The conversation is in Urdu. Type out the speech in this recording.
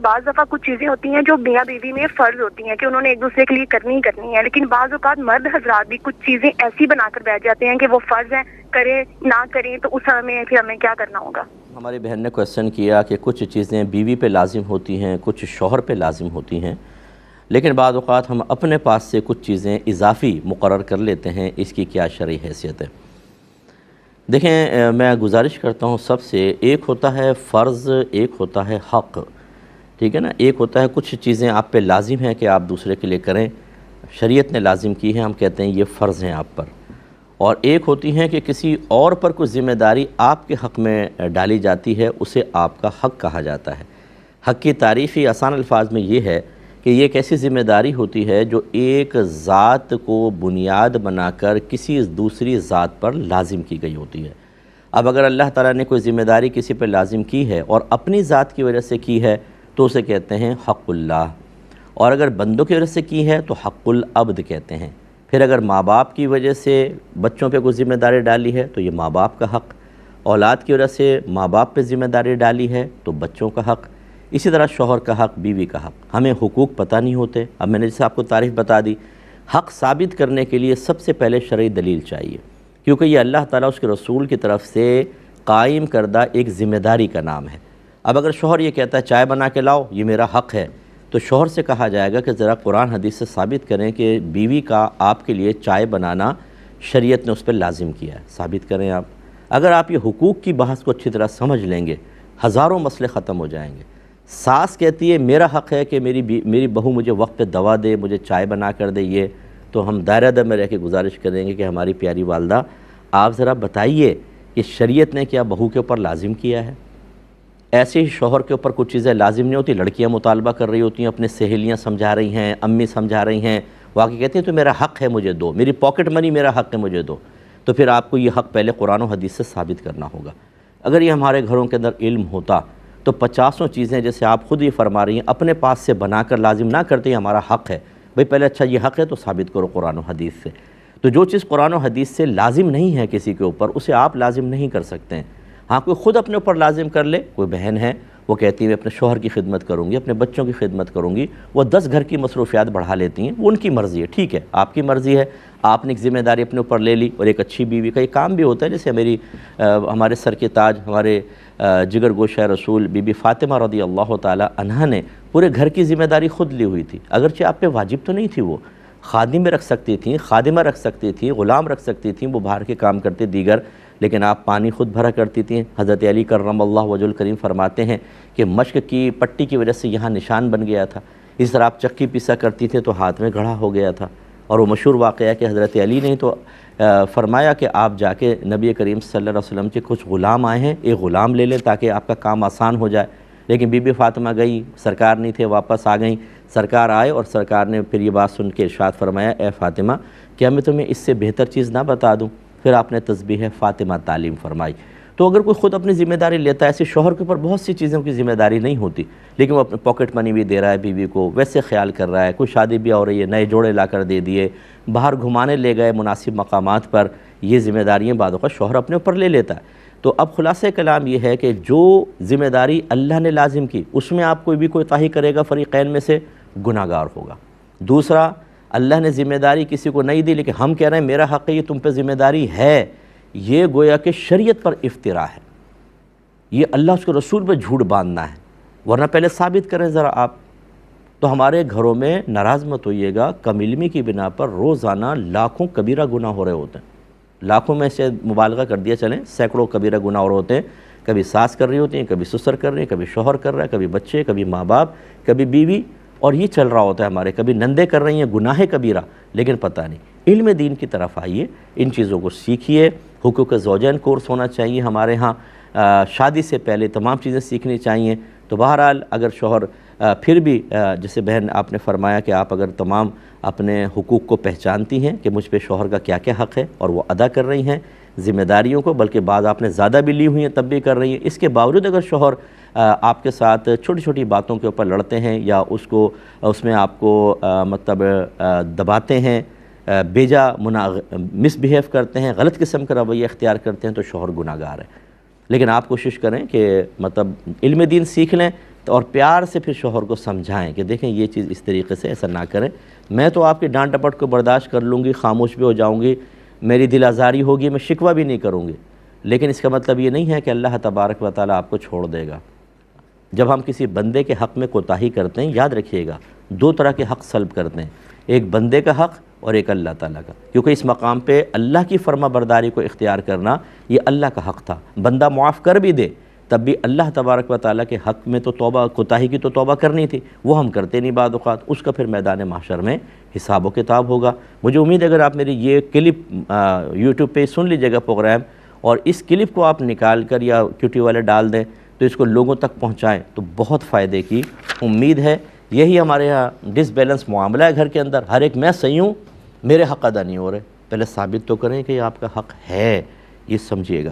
بعض دفعہ کچھ چیزیں ہوتی ہیں جو میاں بیوی میں فرض ہوتی ہیں کہ انہوں نے ایک دوسرے کے لیے کرنی ہی کرنی ہے، لیکن بعض اوقات مرد حضرات بھی کچھ چیزیں ایسی بنا کر بیٹھ جاتے ہیں کہ وہ فرض ہیں، کریں نہ کریں تو اس میں پھر ہمیں کیا کرنا ہوگا؟ ہماری بہن نے کویسچن کیا کہ کچھ چیزیں بیوی پہ لازم ہوتی ہیں، کچھ شوہر پہ لازم ہوتی ہیں، لیکن بعض اوقات ہم اپنے پاس سے کچھ چیزیں اضافی مقرر کر لیتے ہیں، اس کی کیا شرعی حیثیت ہے؟ دیکھیں، میں گزارش کرتا ہوں سب سے، ایک ہوتا ہے فرض، ایک ہوتا ہے حق، ٹھیک ہے نا؟ ایک ہوتا ہے کچھ چیزیں آپ پہ لازم ہیں کہ آپ دوسرے کے لیے کریں، شریعت نے لازم کی ہیں، ہم کہتے ہیں یہ فرض ہیں آپ پر، اور ایک ہوتی ہیں کہ کسی اور پر کوئی ذمہ داری آپ کے حق میں ڈالی جاتی ہے، اسے آپ کا حق کہا جاتا ہے۔ حق کی تعریف ہی آسان الفاظ میں یہ ہے کہ یہ ایک ایسی ذمہ داری ہوتی ہے جو ایک ذات کو بنیاد بنا کر کسی دوسری ذات پر لازم کی گئی ہوتی ہے۔ اب اگر اللہ تعالیٰ نے کوئی ذمہ داری کسی پر لازم کی ہے اور اپنی ذات کی وجہ سے کی ہے تو اسے کہتے ہیں حق اللہ، اور اگر بندوں کی وجہ سے کی ہے تو حق العبد کہتے ہیں۔ پھر اگر ماں باپ کی وجہ سے بچوں پہ کوئی ذمہ داری ڈالی ہے تو یہ ماں باپ کا حق، اولاد کی وجہ سے ماں باپ پہ ذمہ داری ڈالی ہے تو بچوں کا حق، اسی طرح شوہر کا حق، بیوی کا حق۔ ہمیں حقوق پتہ نہیں ہوتے، اب میں نے جیسے آپ کو تعریف بتا دی، حق ثابت کرنے کے لیے سب سے پہلے شرعی دلیل چاہیے، کیونکہ یہ اللہ تعالیٰ اس کے رسول کی طرف سے قائم کردہ ایک ذمہ داری کا نام ہے۔ اب اگر شوہر یہ کہتا ہے چائے بنا کے لاؤ، یہ میرا حق ہے، تو شوہر سے کہا جائے گا کہ ذرا قرآن حدیث سے ثابت کریں کہ بیوی کا آپ کے لیے چائے بنانا شریعت نے اس پہ لازم کیا ہے، ثابت کریں آپ۔ اگر آپ یہ حقوق کی بحث کو اچھی طرح سمجھ لیں گے، ہزاروں مسئلے ختم ہو جائیں گے۔ ساس کہتی ہے میرا حق ہے کہ میری بہو مجھے وقت پہ دوا دے، مجھے چائے بنا کر دے، یہ تو ہم دائرہ در میں رہ کے گزارش کریں گے کہ ہماری پیاری والدہ آپ ذرا بتائیے کہ شریعت نے کیا بہو کے اوپر لازم کیا ہے؟ ایسے ہی شوہر کے اوپر کچھ چیزیں لازم نہیں ہوتی، لڑکیاں مطالبہ کر رہی ہوتی ہیں، اپنے سہیلیاں سمجھا رہی ہیں، امی سمجھا رہی ہیں، وہ آ کے کہتی ہیں تو میرا حق ہے مجھے دو، میری پاکٹ منی میرا حق ہے مجھے دو، تو پھر آپ کو یہ حق پہلے قرآن و حدیث سے ثابت کرنا ہوگا۔ اگر یہ ہمارے گھروں کے اندر علم ہوتا تو پچاسوں چیزیں جیسے آپ خود یہ فرما رہی ہیں اپنے پاس سے بنا کر لازم نہ کرتے، یہ ہمارا حق ہے، بھئی پہلے اچھا یہ حق ہے تو ثابت کرو قرآن و حدیث سے۔ تو جو چیز قرآن و حدیث سے لازم نہیں ہے کسی کے اوپر، اسے آپ لازم نہیں کر سکتے ہیں۔ ہاں کوئی خود اپنے اوپر لازم کر لے، کوئی بہن ہے وہ کہتی ہے میں اپنے شوہر کی خدمت کروں گی، اپنے بچوں کی خدمت کروں گی، وہ 10 گھر کی مصروفیات بڑھا لیتی ہیں، وہ ان کی مرضی ہے، ٹھیک ہے، آپ کی مرضی ہے، آپ نے ایک ذمہ داری اپنے اوپر لے لی، اور ایک اچھی بیوی کا یہ کام بھی ہوتا ہے، جیسے ہمارے سر کے تاج، ہمارے جگر گوشہ رسول بی بی فاطمہ رضی اللہ تعالی عنہا نے پورے گھر کی ذمہ داری خود لی ہوئی تھی، اگرچہ آپ پہ واجب تو نہیں تھی، وہ خادم میں رکھ سکتی تھیں، خادمہ رکھ سکتی تھیں، غلام رکھ سکتی تھیں، وہ باہر کے کام کرتے دیگر، لیکن آپ پانی خود بھرا کرتی تھیں۔ حضرت علی کرم اللہ وجہ الکریم فرماتے ہیں کہ مشق کی پٹی کی وجہ سے یہاں نشان بن گیا تھا، اس طرح آپ چکی پیسا کرتی تھے تو ہاتھ میں گھڑا ہو گیا تھا، اور وہ مشہور واقعہ ہے کہ حضرت علی نے تو فرمایا کہ آپ جا کے نبی کریم صلی اللہ علیہ وسلم کے کچھ غلام آئے ہیں، ایک غلام لے لیں تاکہ آپ کا کام آسان ہو جائے، لیکن بی بی فاطمہ گئی، سرکار نہیں تھے، واپس آ گئیں، سرکار آئے اور سرکار نے پھر یہ بات سن کے ارشاد فرمایا اے فاطمہ کیا میں تمہیں اس سے بہتر چیز نہ بتا دوں؟ پھر آپ نے تسبیح فاطمہ تعلیم فرمائی۔ تو اگر کوئی خود اپنی ذمہ داری لیتا ہے، ایسے شوہر کے اوپر بہت سی چیزوں کی ذمہ داری نہیں ہوتی، لیکن وہ اپنے پاکٹ منی بھی دے رہا ہے بیوی کو، ویسے خیال کر رہا ہے، کوئی شادی بھی ہو رہی ہے، نئے جوڑے لا کر دے دیے، باہر گھمانے لے گئے مناسب مقامات پر، یہ ذمہ داریاں بعد اوقات شوہر اپنے اوپر لے لیتا ہے۔ تو اب خلاصہ کلام یہ ہے کہ جو ذمہ داری اللہ نے لازم کی اس میں آپ کوئی بھی کوتاہی کرے گا فریقین میں سے گناہ گار ہوگا۔ دوسرا، اللہ نے ذمہ داری کسی کو نہیں دی لیکن ہم کہہ رہے ہیں میرا حق ہے، یہ تم پہ ذمہ داری ہے، یہ گویا کہ شریعت پر افتراء ہے، یہ اللہ اس کے رسول پہ جھوٹ باندھنا ہے، ورنہ پہلے ثابت کریں ذرا آپ۔ تو ہمارے گھروں میں ناراض مت ہوئیے گا، کم علمی کی بنا پر روزانہ لاکھوں کبیرہ گناہ ہو رہے ہوتے ہیں، لاکھوں میں سے مبالغہ کر دیا چلیں، سینکڑوں کبیرہ گناہ ہو رہے ہوتے ہیں، کبھی ساس کر رہی ہوتی ہیں، کبھی سسر کر رہے ہیں، کبھی شوہر کر رہا ہے، کبھی بچے، کبھی ماں باپ، کبھی بیوی، اور یہ چل رہا ہوتا ہے ہمارے، کبھی نندے کر رہی ہیں گناہ کبیرہ، لیکن پتہ نہیں۔ علم دین کی طرف آئیے، ان چیزوں کو سیکھیے، حقوق زوجین کورس ہونا چاہیے ہمارے ہاں، شادی سے پہلے تمام چیزیں سیکھنی چاہیے۔ تو بہرحال اگر شوہر پھر بھی جیسے بہن آپ نے فرمایا کہ آپ اگر تمام اپنے حقوق کو پہچانتی ہیں کہ مجھ پہ شوہر کا کیا کیا حق ہے اور وہ ادا کر رہی ہیں ذمہ داریوں کو، بلکہ بعض آپ نے زیادہ بھی لی ہوئی ہیں تب بھی کر رہی ہیں، اس کے باوجود اگر شوہر آپ کے ساتھ چھوٹی چھوٹی باتوں کے اوپر لڑتے ہیں یا اس میں آپ کو مطلب دباتے ہیں، بیجا مس بیہیو کرتے ہیں، غلط قسم کا رویہ اختیار کرتے ہیں، تو شوہر گناہ گار ہے۔ لیکن آپ کوشش کریں کہ مطلب علم دین سیکھ لیں اور پیار سے پھر شوہر کو سمجھائیں کہ دیکھیں یہ چیز اس طریقے سے ایسا نہ کریں، میں تو آپ کی ڈانٹ ڈپٹ کو برداشت کر لوں گی، خاموش بھی ہو جاؤں گی، میری دل آزاری ہوگی، میں شکوہ بھی نہیں کروں گی، لیکن اس کا مطلب یہ نہیں ہے کہ اللہ تبارک و تعالیٰ آپ کو چھوڑ دے گا۔ جب ہم کسی بندے کے حق میں کوتاہی کرتے ہیں، یاد رکھیے گا 2 طرح کے حق سلب کرتے ہیں، ایک بندے کا حق اور ایک اللہ تعالیٰ کا، کیونکہ اس مقام پہ اللہ کی فرما برداری کو اختیار کرنا یہ اللہ کا حق تھا۔ بندہ معاف کر بھی دے تب بھی اللہ تبارک و تعالیٰ کے حق میں تو توبہ، کوتاہی کی تو توبہ کرنی تھی، وہ ہم کرتے نہیں بعض اوقات، اس کا پھر میدان محشر میں حساب و کتاب ہوگا۔ مجھے امید ہے اگر آپ میری یہ کلپ یوٹیوب پہ سن لیجیے گا پروگرام، اور اس کلپ کو آپ نکال کر یا QT والے ڈال دیں تو اس کو لوگوں تک پہنچائیں تو بہت فائدے کی امید ہے۔ یہی ہمارے ہاں ڈس بیلنس معاملہ ہے گھر کے اندر، ہر ایک میں صحیح ہوں، میرے حق ادا نہیں ہو رہے، پہلے ثابت تو کریں کہ یہ آپ کا حق ہے، یہ سمجھیے گا۔